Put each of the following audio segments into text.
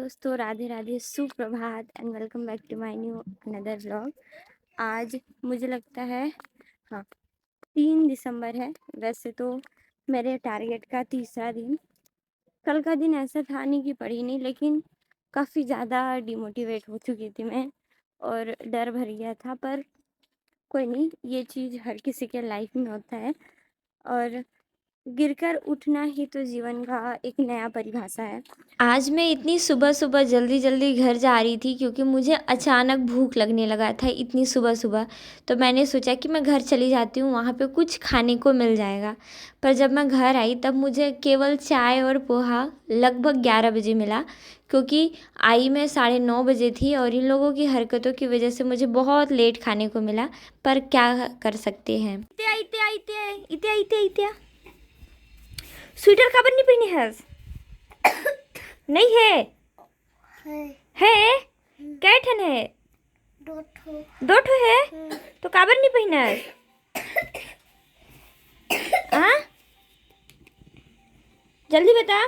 दोस्तों, राधे राधे, सुप्रभात and welcome back to my new another vlog. आज मुझे लगता है हाँ 3 दिसंबर है। वैसे तो मेरे टारगेट का तीसरा दिन, कल का दिन ऐसा था नहीं कि पढ़ी नहीं, लेकिन काफ़ी ज़्यादा डिमोटिवेट हो चुकी थी मैं और डर भर गया था। पर कोई नहीं, ये चीज़ हर किसी के लाइफ में होता है और गिरकर उठना ही तो जीवन का एक नया परिभाषा है। आज मैं इतनी सुबह सुबह जल्दी जल्दी घर जा रही थी क्योंकि मुझे अचानक भूख लगने लगा था इतनी सुबह सुबह। तो मैंने सोचा कि मैं घर चली जाती हूँ, वहाँ पे कुछ खाने को मिल जाएगा। पर जब मैं घर आई तब मुझे केवल चाय और पोहा लगभग 11 बजे मिला, क्योंकि आई मैं 9:30 बजे थी और इन लोगों की हरकतों की वजह से मुझे बहुत लेट खाने को मिला। पर क्या कर सकते हैं। स्वेटर काबर नहीं पहनी है? नहीं है? है क्या ठन है? दो ठो है तो काबर नहीं पहना? हाँ, जल्दी बता।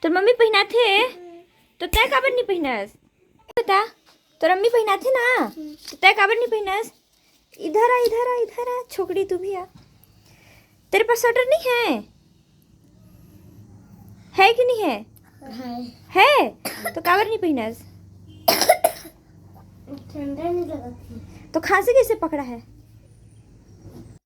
तो मम्मी पहना थे तो तय काबर नहीं पहनस? बता, तो मम्मी पहना थे ना तो तय काबर नहीं पहनस? इधर आ, इधर आ, इधर आ, छोकरी तू भी आ। तेरे पास स्वेटर नहीं है कि नहीं है? है तो काबर नहीं पहनस? ठंडा नहीं लगा तो खांसी कैसे पकड़ा है?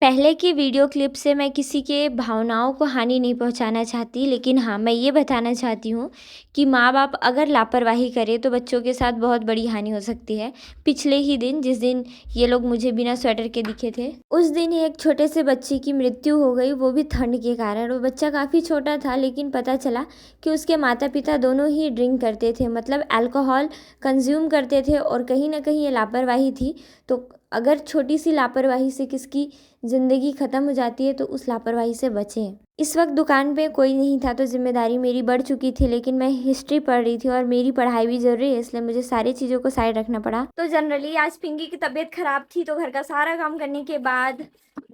पहले की वीडियो क्लिप से मैं किसी के भावनाओं को हानि नहीं पहुंचाना चाहती, लेकिन हाँ, मैं ये बताना चाहती हूँ कि माँ बाप अगर लापरवाही करें तो बच्चों के साथ बहुत बड़ी हानि हो सकती है। पिछले ही दिन, जिस दिन ये लोग मुझे बिना स्वेटर के दिखे थे, उस दिन ही एक छोटे से बच्चे की मृत्यु हो गई, वो भी ठंड के कारण। वो बच्चा काफ़ी छोटा था, लेकिन पता चला कि उसके माता पिता दोनों ही ड्रिंक करते थे, मतलब अल्कोहल कंज्यूम करते थे, और कहीं ना कहीं ये लापरवाही थी। तो अगर छोटी सी लापरवाही से किसकी ज़िंदगी ख़त्म हो जाती है तो उस लापरवाही से बचें। इस वक्त दुकान पे कोई नहीं था तो जिम्मेदारी मेरी बढ़ चुकी थी, लेकिन मैं हिस्ट्री पढ़ रही थी और मेरी पढ़ाई भी ज़रूरी है, इसलिए मुझे सारी चीज़ों को साइड रखना पड़ा। तो जनरली आज पिंकी की तबीयत ख़राब थी, तो घर का सारा काम करने के बाद,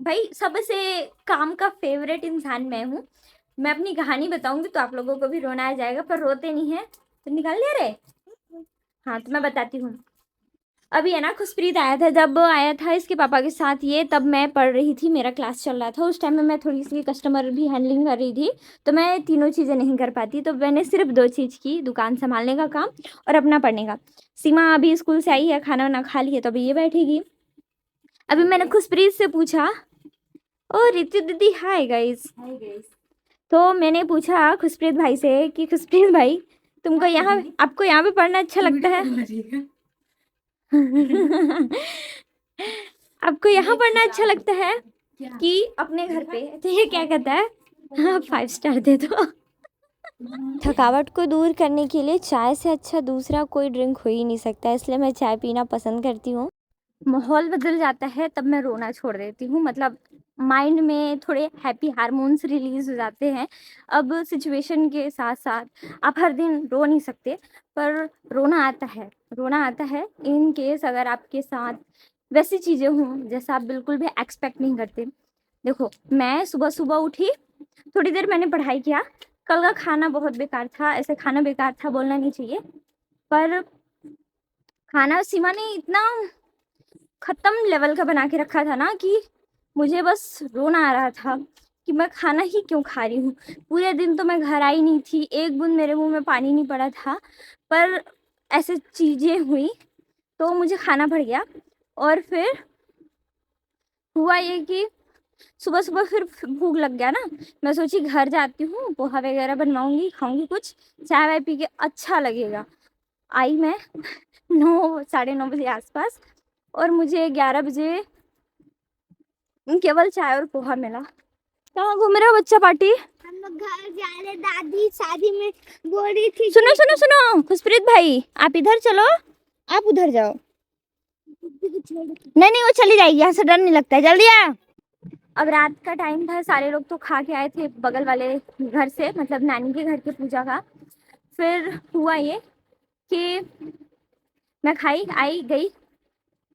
भाई सबसे काम का फेवरेट इंसान मैं हूँ। मैं अपनी कहानी बताऊँगी तो आप लोगों को भी रोना आ जाएगा, पर रोते नहीं है तो निकाल लिया रे। हाँ, तो मैं बताती हूँ। अभी है ना, खुशप्रीत आया था, जब आया था इसके पापा के साथ ये, तब मैं पढ़ रही थी, मेरा क्लास चल रहा था। उस टाइम में मैं थोड़ी सी कस्टमर भी हैंडलिंग कर रही थी, तो मैं तीनों चीज़ें नहीं कर पाती। तो मैंने सिर्फ 2 चीज़ की, दुकान संभालने का काम और अपना पढ़ने का। सीमा अभी स्कूल से आई है, खाना वाना खा ली है, तो अभी ये बैठेगी। अभी मैंने खुशप्रीत से पूछा, ओ रितु दीदी, हाय गाइस। तो मैंने पूछा खुशप्रीत भाई से कि खुशप्रीत भाई, तुमको यहाँ, आपको यहाँ पे पढ़ना अच्छा लगता है? आपको यहाँ पढ़ना अच्छा लगता है कि अपने घर पे? तो ये क्या कहता है, हाँ 5 स्टार दे दो। थकावट को दूर करने के लिए चाय से अच्छा दूसरा कोई ड्रिंक हो ही नहीं सकता, इसलिए मैं चाय पीना पसंद करती हूँ। माहौल बदल जाता है तब मैं रोना छोड़ देती हूँ, मतलब माइंड में थोड़े हैप्पी हार्मोन्स रिलीज हो जाते हैं। अब सिचुएशन के साथ साथ आप हर दिन रो नहीं सकते, पर रोना आता है, रोना आता है इन केस अगर आपके साथ वैसी चीज़ें हों जैसा आप बिल्कुल भी एक्सपेक्ट नहीं करते। देखो, मैं सुबह सुबह उठी, थोड़ी देर मैंने पढ़ाई किया। कल का खाना बहुत बेकार था, ऐसे खाना बेकार था बोलना नहीं चाहिए, पर खाना सीमा ने इतना खत्म लेवल का बना के रखा था ना कि मुझे बस रोना आ रहा था कि मैं खाना ही क्यों खा रही हूँ। पूरे दिन तो मैं घर आई नहीं थी, एक बूंद मेरे मुंह में पानी नहीं पड़ा था, पर ऐसे चीज़ें हुई तो मुझे खाना पड़ गया। और फिर हुआ ये कि सुबह सुबह फिर भूख लग गया ना, मैं सोची घर जाती हूँ, पोहा वगैरह बनवाऊंगी, खाऊंगी कुछ, चाय वाय पी के अच्छा लगेगा। आई मैं 9 साढ़े 9 बजे आसपास, और मुझे 11 बजे केवल चाय और पोहा मिला। कहाँ घूम रहे हो बच्चा पार्टी? हम लोग घर जा रहे, दादी शादी में बोल रही थी। सुनो सुनो सुनो खुशप्रीत भाई, आप इधर चलो, आप उधर जाओ। नहीं नहीं, वो चली जाएगी, यहाँ से डर नहीं लगता है, जल्दी आ। अब रात का टाइम था, सारे लोग तो खा के आए थे बगल वाले घर से, मतलब नानी के घर के पूजा का। फिर हुआ ये कि मैं खाई, आई गई,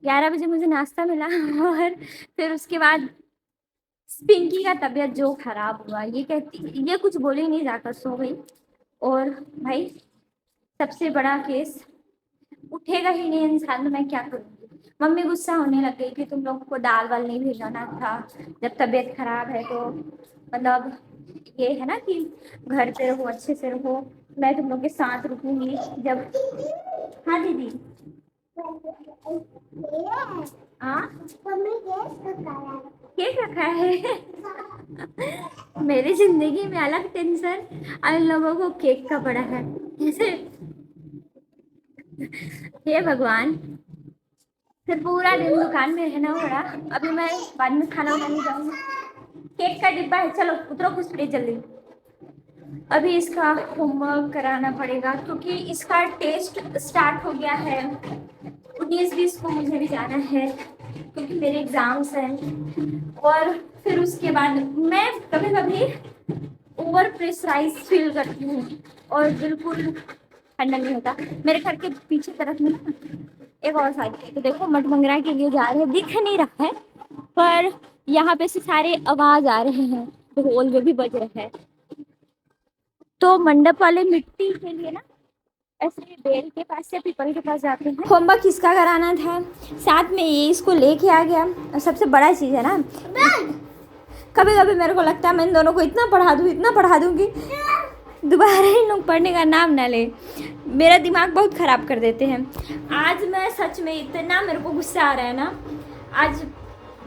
11 बजे मुझे नाश्ता मिला और फिर उसके बाद पिंकी का तबीयत जो खराब हुआ, ये कहती, ये कुछ बोले ही नहीं, जाकर सो गई। और भाई सबसे बड़ा केस, उठेगा ही नहीं इंसान तो मैं क्या करूँगी। मम्मी गुस्सा होने लग गई कि तुम लोगों को दाल वाल नहीं भिजवाना था जब तबीयत खराब है, तो मतलब ये है ना कि घर पे रहो, अच्छे से रहो, मैं तुम लोग के साथ रुकूंगी जब। हाँ दीदी। हाँ केक रखा है। मेरी जिंदगी में अलग टेंशन, इन लोगों को केक का पड़ा है कैसे। हे भगवान, फिर पूरा दिन दुकान में रहना पड़ा। अभी मैं बाद में खाना बनाने जाऊंगी। केक का डिब्बा है, चलो उतरो खुशप्रीत जल्दी। अभी इसका होमवर्क कराना पड़ेगा क्योंकि इसका टेस्ट स्टार्ट हो गया है। 19-20 को मुझे भी जाना है क्योंकि मेरे एग्जाम्स हैं। और फिर उसके बाद मैं कभी कभी ओवर प्रेशराइज फील करती हूँ और बिल्कुल हैंडल नहीं होता। मेरे घर के पीछे तरफ में ना एक और साइड है, तो देखो मटमंगरा के लिए जा रहे हैं, दिख नहीं रहा है पर यहाँ पे से सारे आवाज आ रहे हैं, ढोल जो भी बज रहा है। तो मंडप वाले मिट्टी के लिए ना ऐसे बेल के पास या पीपल के पास जाते हैं। होमवर्क किसका कराना था, साथ में ये इसको लेके आ गया। और सबसे बड़ा चीज़ है ना, कभी कभी मेरे को लगता है मैं इन दोनों को इतना पढ़ा दूँ कि दोबारा इन लोग पढ़ने का नाम ना ले, मेरा दिमाग बहुत ख़राब कर देते हैं। आज मैं सच में इतना मेरे को गुस्सा आ रहा है ना, आज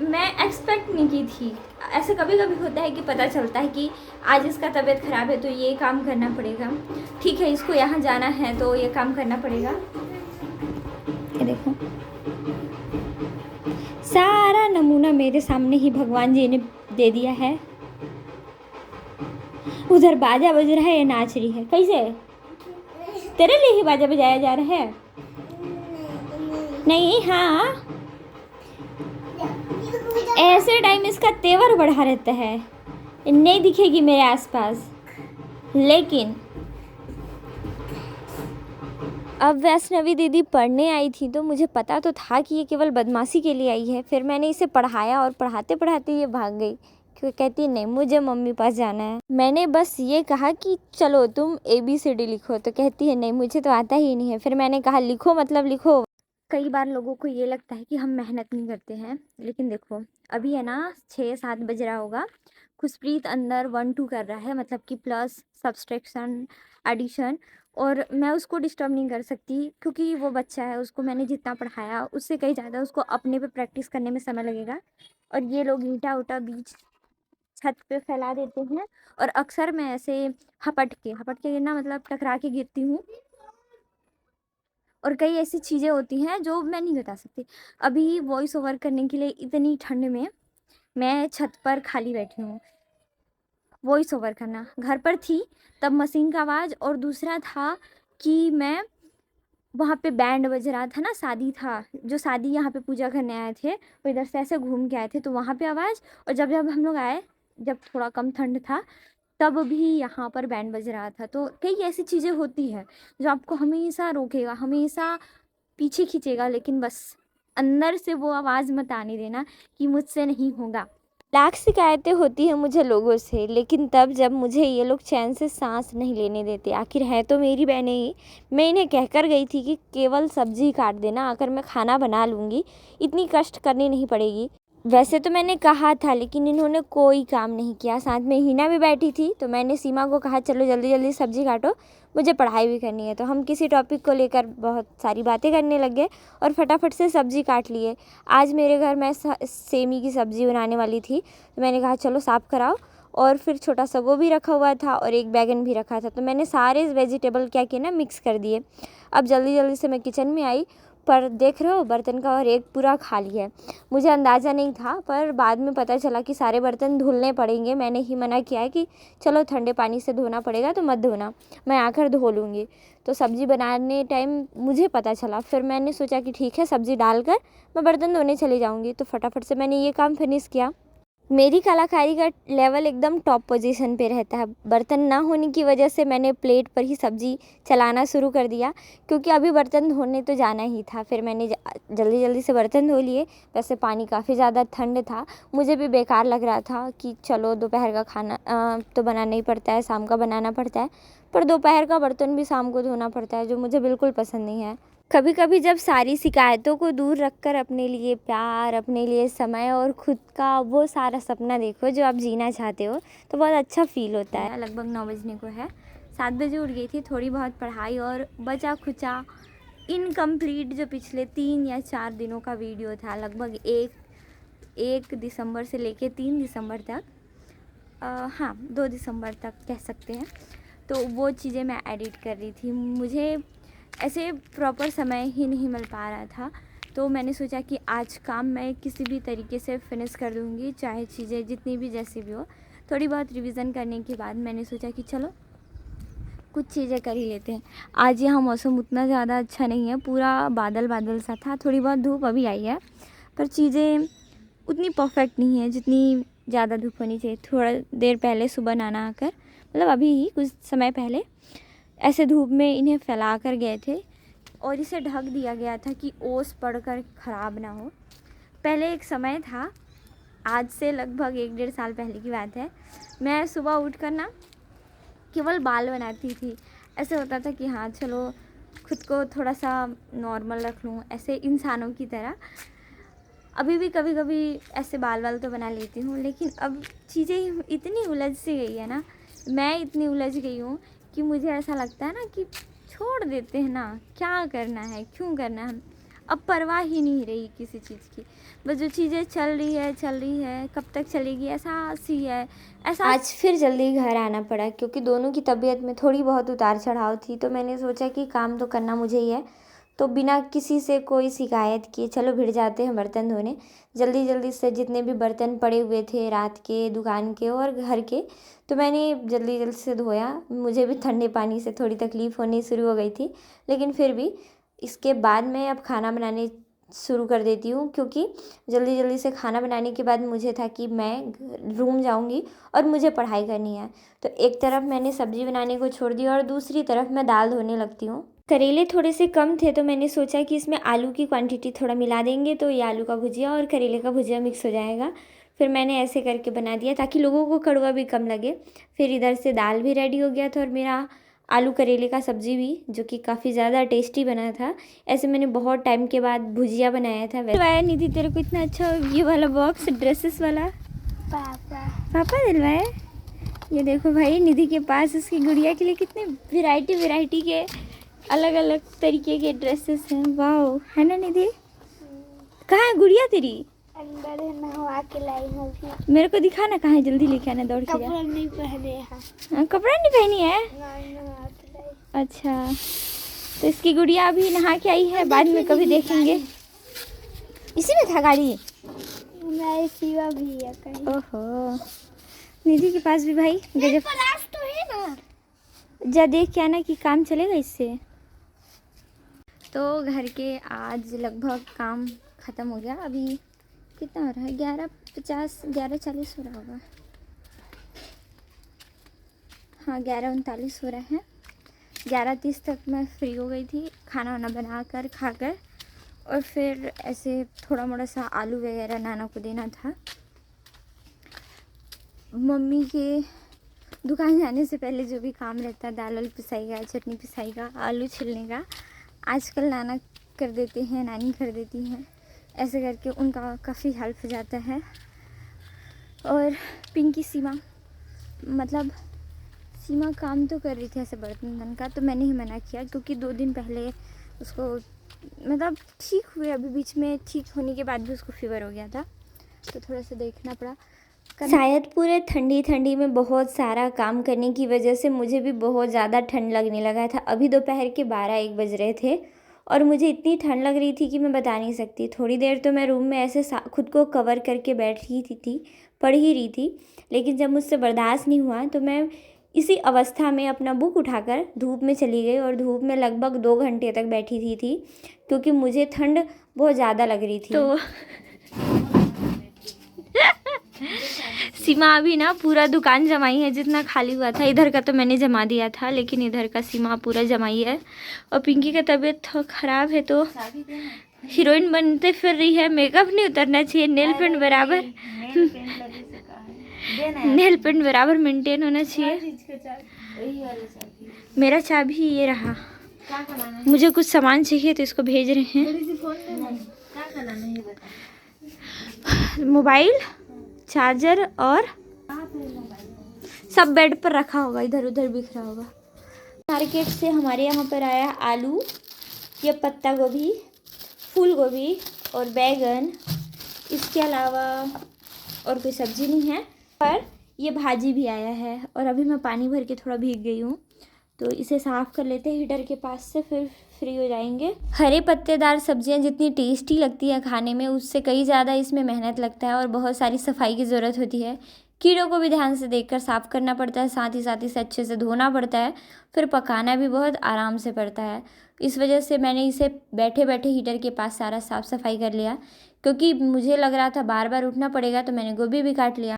मैं एक्सपेक्ट नहीं की थी। ऐसे कभी कभी होता है कि पता चलता है कि आज इसका तबीयत ख़राब है तो ये काम करना पड़ेगा, ठीक है इसको यहाँ जाना है तो ये काम करना पड़ेगा। ये देखो सारा नमूना मेरे सामने ही भगवान जी ने दे दिया है। उधर बाजा बज रहा है, ये नाच रही है। कैसे तेरे लिए ही बाजा बजाया जा रहा है? नहीं, हाँ ऐसे टाइम इसका तेवर बढ़ा रहता है, नहीं दिखेगी मेरे आसपास। लेकिन अब वैष्णवी दीदी पढ़ने आई थी तो मुझे पता तो था कि ये केवल बदमाशी के लिए आई है। फिर मैंने इसे पढ़ाया और पढ़ाते पढ़ाते ये भाग गई क्योंकि कहती नहीं मुझे मम्मी पास जाना है। मैंने बस ये कहा कि चलो तुम ABCD लिखो, तो कहती है नहीं मुझे तो आता ही नहीं है। फिर मैंने कहा लिखो मतलब लिखो। कई बार लोगों को ये लगता है कि हम मेहनत नहीं करते हैं, लेकिन देखो अभी है ना 6-7 बज रहा होगा, खुशप्रीत अंदर 1-2 कर रहा है, मतलब कि प्लस सब्सट्रैक्शन एडिशन, और मैं उसको डिस्टर्ब नहीं कर सकती क्योंकि वो बच्चा है। उसको मैंने जितना पढ़ाया उससे कहीं ज़्यादा उसको अपने पे प्रैक्टिस करने में समय लगेगा। और ये लोग ईंटा उटा बीच छत पे फैला देते हैं और अक्सर मैं ऐसे हपट के गिरना मतलब टकरा के गिरती हूँ। और कई ऐसी चीज़ें होती हैं जो मैं नहीं बता सकती। अभी वॉइस ओवर करने के लिए इतनी ठंड में मैं छत पर खाली बैठी हूँ। वॉइस ओवर करना घर पर थी तब मशीन का आवाज़, और दूसरा था कि मैं वहाँ पे बैंड बज रहा था ना, शादी था, जो शादी यहाँ पे पूजा करने आए थे वो इधर से ऐसे घूम के आए थे तो वहाँ पे आवाज़। और जब जब हम लोग आए, जब थोड़ा कम ठंड था तब भी यहाँ पर बैंड बज रहा था। तो कई ऐसी चीज़ें होती हैं जो आपको हमेशा रोकेगा, हमेशा पीछे खींचेगा, लेकिन बस अंदर से वो आवाज़ मत आने देना कि मुझसे नहीं होगा। लाख शिकायतें होती हैं मुझे लोगों से, लेकिन तब जब मुझे ये लोग चैन से सांस नहीं लेने देते। आखिर है तो मेरी बहनें ही। मैं इन्हें कहकर गई थी कि केवल सब्जी काट देना, आकर मैं खाना बना लूँगी, इतनी कष्ट करनी नहीं पड़ेगी। वैसे तो मैंने कहा था लेकिन इन्होंने कोई काम नहीं किया। साथ में हिना भी बैठी थी तो मैंने सीमा को कहा चलो जल्दी जल्दी सब्जी काटो, मुझे पढ़ाई भी करनी है। तो हम किसी टॉपिक को लेकर बहुत सारी बातें करने लग गए और फटाफट से सब्जी काट लिए। आज मेरे घर में सेमी की सब्ज़ी बनाने वाली थी तो मैंने कहा चलो साफ़ कराओ। और फिर छोटा सा गोभी रखा हुआ था और एक बैगन भी रखा था, तो मैंने सारे वेजिटेबल क्या किए ना मिक्स कर दिए। अब जल्दी जल्दी से मैं किचन में आई, पर देख रहे हो बर्तन का और एक पूरा खाली है। मुझे अंदाज़ा नहीं था पर बाद में पता चला कि सारे बर्तन धुलने पड़ेंगे। मैंने ही मना किया है कि चलो ठंडे पानी से धोना पड़ेगा तो मत धोना, मैं आकर धो लूँगी। तो सब्ज़ी बनाने टाइम मुझे पता चला, फिर मैंने सोचा कि ठीक है सब्ज़ी डालकर मैं बर्तन धोने चली जाऊँगी। तो फटाफट से मैंने ये काम फिनिश किया। मेरी कलाकारी का लेवल एकदम टॉप पोजीशन पे रहता है। बर्तन ना होने की वजह से मैंने प्लेट पर ही सब्ज़ी चलाना शुरू कर दिया, क्योंकि अभी बर्तन धोने तो जाना ही था। फिर मैंने जल्दी जल्दी से बर्तन धो लिए। वैसे पानी काफ़ी ज़्यादा ठंड था, मुझे भी बेकार लग रहा था कि चलो दोपहर का खाना तो बनाना ही पड़ता है, शाम का बनाना पड़ता है, पर दोपहर का बर्तन भी शाम को धोना पड़ता है, जो मुझे बिल्कुल पसंद नहीं है। कभी कभी जब सारी शिकायतों को दूर रखकर अपने लिए प्यार, अपने लिए समय और खुद का वो सारा सपना देखो जो आप जीना चाहते हो, तो बहुत अच्छा फील होता है। लगभग 9 बजने को है, 7 बजे उठ गई थी। थोड़ी बहुत पढ़ाई और बचा खुचा इनकम्प्लीट जो पिछले 3 या 4 दिनों का वीडियो था, लगभग 1 दिसंबर से लेके 3 दिसंबर तक, हाँ 2 दिसंबर तक कह सकते हैं, तो वो चीज़ें मैं एडिट कर रही थी। मुझे ऐसे प्रॉपर समय ही नहीं मिल पा रहा था, तो मैंने सोचा कि आज काम मैं किसी भी तरीके से फिनिश कर दूँगी, चाहे चीज़ें जितनी भी जैसी भी हो। थोड़ी बहुत रिवीजन करने के बाद मैंने सोचा कि चलो कुछ चीज़ें कर ही लेते हैं। आज यहाँ मौसम उतना ज़्यादा अच्छा नहीं है, पूरा बादल बादल सा था, थोड़ी बहुत धूप अभी आई है, पर चीज़ें उतनी परफेक्ट नहीं है जितनी ज़्यादा धूप होनी चाहिए। थोड़ा देर पहले सुबह नाना आकर, मतलब अभी ही कुछ समय पहले, ऐसे धूप में इन्हें फैला कर गए थे और इसे ढक दिया गया था कि ओस पड़कर ख़राब ना हो। पहले एक समय था, आज से लगभग 1-1.5 साल पहले की बात है, मैं सुबह उठकर ना केवल बाल बनाती थी। ऐसे होता था कि हाँ चलो खुद को थोड़ा सा नॉर्मल रख लूँ, ऐसे इंसानों की तरह। अभी भी कभी कभी ऐसे बाल वाल तो बना लेती हूँ, लेकिन अब चीज़ें इतनी उलझ सी गई है ना, मैं इतनी उलझ गई हूँ कि मुझे ऐसा लगता है ना कि छोड़ देते हैं ना, क्या करना है, क्यों करना है। अब परवाह ही नहीं रही किसी चीज़ की, बस जो चीज़ें चल रही है, कब तक चलेगी ऐसा सी है। ऐसा आज फिर जल्दी घर आना पड़ा, क्योंकि दोनों की तबीयत में थोड़ी बहुत उतार चढ़ाव थी, तो मैंने सोचा कि काम तो करना मुझे ही है, तो बिना किसी से कोई शिकायत किए चलो भिड़ जाते हैं बर्तन धोने। जल्दी जल्दी से जितने भी बर्तन पड़े हुए थे रात के, दुकान के और घर के, तो मैंने जल्दी जल्दी से धोया। मुझे भी ठंडे पानी से थोड़ी तकलीफ़ होनी शुरू हो गई थी, लेकिन फिर भी इसके बाद मैं अब खाना बनाने शुरू कर देती हूँ, क्योंकि जल्दी जल्दी से खाना बनाने के बाद मुझे था कि मैं रूम जाऊँगी और मुझे पढ़ाई करनी है। तो एक तरफ मैंने सब्ज़ी बनाने को छोड़ दिया और दूसरी तरफ मैं दाल धोने लगती हूँ। करेले थोड़े से कम थे, तो मैंने सोचा कि इसमें आलू की क्वांटिटी थोड़ा मिला देंगे, तो ये आलू का भुजिया और करेले का भुजिया मिक्स हो जाएगा। फिर मैंने ऐसे करके बना दिया ताकि लोगों को कड़वा भी कम लगे। फिर इधर से दाल भी रेडी हो गया था और मेरा आलू करेले का सब्ज़ी भी, जो कि काफ़ी ज़्यादा टेस्टी बना था। ऐसे मैंने बहुत टाइम के बाद भुजिया बनाया था। दिलवाया निधि तेरे को इतना अच्छा ये वाला बॉक्स, ड्रेसेस वाला? पापा दिलवाए। ये देखो भाई, निधि के पास उसकी गुड़िया के लिए कितने वैरायटी के अलग अलग तरीके के ड्रेसेस हैं। वाह, है ना निधि? कहाँ है गुड़िया तेरी? अंदर है, नहवा के लाई हूँ अभी। मेरे को दिखा ना, कहाँ है, जल्दी लेके आना, दौड़ के जा। कपड़ा नहीं पहने हैं। कपड़ा नहीं पहनी है? नहीं, नहवा के लाई। अच्छा, तो इसकी गुड़िया अभी नहा के आई है, बाद में कभी देखेंगे। इसी में था गाड़ी? नहीं, शिवा भी है कहीं। ओहो, निधि के पास भी भाई गजब। पलाश तो है ना, जा देख के आना कि काम चलेगा इससे। तो घर के आज लगभग काम ख़त्म हो गया। अभी कितना हो रहा है? 11:50, 11:40 हो रहा होगा। हाँ, 11:39 हो रहा है। 11:30 तक मैं फ्री हो गई थी, खाना वाना बना कर खाकर, और फिर ऐसे थोड़ा मोड़ा सा आलू वगैरह नाना को देना था। मम्मी के दुकान जाने से पहले जो भी काम रहता है, दाल वाल पिसाई का, चटनी पिसाई का, आलू छिलने का, आजकल नाना कर देते हैं, नानी कर देती हैं। ऐसे करके उनका काफ़ी हेल्प हो जाता है। और पिंकी सीमा काम तो कर रही थी ऐसे बर्तन का, तो मैंने ही मना किया, क्योंकि 2 दिन पहले उसको मतलब ठीक हुए, अभी बीच में ठीक होने के बाद भी उसको फीवर हो गया था, तो थोड़ा सा देखना पड़ा। शायद पूरे ठंडी में बहुत सारा काम करने की वजह से मुझे भी बहुत ज़्यादा ठंड लगने लगा था। अभी दोपहर के 12-1 बज रहे थे और मुझे इतनी ठंड लग रही थी कि मैं बता नहीं सकती। थोड़ी देर तो मैं रूम में ऐसे खुद को कवर करके बैठ ही थी, पढ़ ही रही थी, लेकिन जब मुझसे बर्दाश्त नहीं हुआ तो मैं इसी अवस्था में अपना बुक उठाकर धूप में चली गई और धूप में लगभग 2 घंटे तक बैठी थी क्योंकि मुझे ठंड बहुत ज़्यादा लग रही थी। तो सीमा अभी ना पूरा दुकान जमाई है, जितना खाली हुआ था। इधर का तो मैंने जमा दिया था, लेकिन इधर का सीमा पूरा जमाई है। और पिंकी का तबीयत थोड़ा ख़राब है, तो हीरोइन बनते फिर रही है। मेकअप नहीं उतरना चाहिए, नेल पेंट बराबर नेल पेंट बराबर मेंटेन होना चाहिए। मेरा चाबी ये रहा। मुझे कुछ सामान चाहिए तो इसको भेज रहे हैं। मोबाइल, चार्जर और सब बेड पर रखा होगा, इधर उधर बिखरा होगा। मार्केट से हमारे यहाँ पर आया आलू, ये पत्ता गोभी, फूल गोभी और बैगन। इसके अलावा और कोई सब्जी नहीं है। पर ये भाजी भी आया है। और अभी मैं पानी भर के थोड़ा भीग गई हूँ, तो इसे साफ़ कर लेते हैं हीटर के पास से, फिर फ्री हो जाएंगे। हरे पत्तेदार सब्जियां जितनी टेस्टी लगती है खाने में, उससे कई ज़्यादा इसमें मेहनत लगता है और बहुत सारी सफाई की ज़रूरत होती है। कीड़ों को भी ध्यान से देखकर साफ़ करना पड़ता है, साथ ही इसे अच्छे से धोना पड़ता है, फिर पकाना भी बहुत आराम से पड़ता है। इस वजह से मैंने इसे बैठे बैठे हीटर के पास सारा साफ़ सफाई कर लिया, क्योंकि मुझे लग रहा था बार बार उठना पड़ेगा, तो मैंने गोभी भी काट लिया।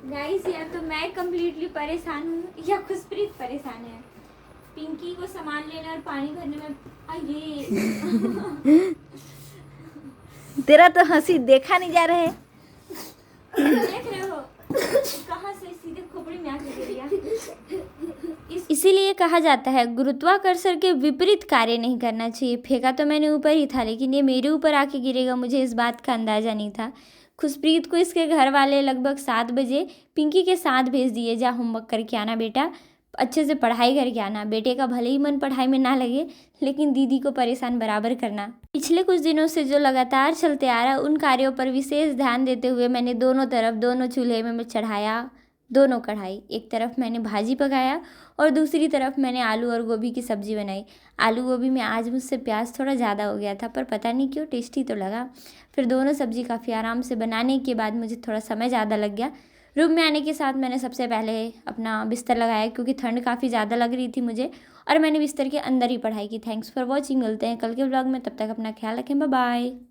गाइस, या तो मैं कम्प्लीटली परेशान हूँ या खुशप्रीत परेशान है। पिंकी को सामान लेना और पानी भरने में तेरा तो हंसी देखा नहीं जा रहा है। देख रहे हो कहाँ से सीधे खोपड़ी में आके गिर गया। इसीलिए कहा जाता है गुरुत्वाकर्षण के विपरीत कार्य नहीं करना चाहिए। फेंका तो मैंने ऊपर ही था, लेकिन ये मेरे ऊपर आके गिरेगा, मुझे इस बात का अंदाज़ा नहीं था। खुशप्रीत को इसके घर वाले लगभग 7 बजे पिंकी के साथ भेज दिए, जा होमवर्क करके आना बेटा, अच्छे से पढ़ाई करके आना। बेटे का भले ही मन पढ़ाई में ना लगे, लेकिन दीदी को परेशान बराबर करना। पिछले कुछ दिनों से जो लगातार चलते आ रहा है, उन कार्यों पर विशेष ध्यान देते हुए मैंने दोनों चूल्हे में चढ़ाया 2 कढ़ाई। एक तरफ मैंने भाजी पकाया और दूसरी तरफ मैंने आलू और गोभी की सब्ज़ी बनाई। आलू गोभी में आज मुझसे प्याज थोड़ा ज़्यादा हो गया था, पर पता नहीं क्यों टेस्टी तो लगा। फिर दोनों सब्ज़ी काफ़ी आराम से बनाने के बाद मुझे थोड़ा समय ज़्यादा लग गया। रूम में आने के साथ मैंने सबसे पहले अपना बिस्तर लगाया, क्योंकि ठंड काफ़ी ज़्यादा लग रही थी मुझे, और मैंने बिस्तर के अंदर ही पढ़ाई की। Thanks for watching. मिलते हैं कल के व्लॉग में, तब तक अपना ख्याल रखें। Bye bye.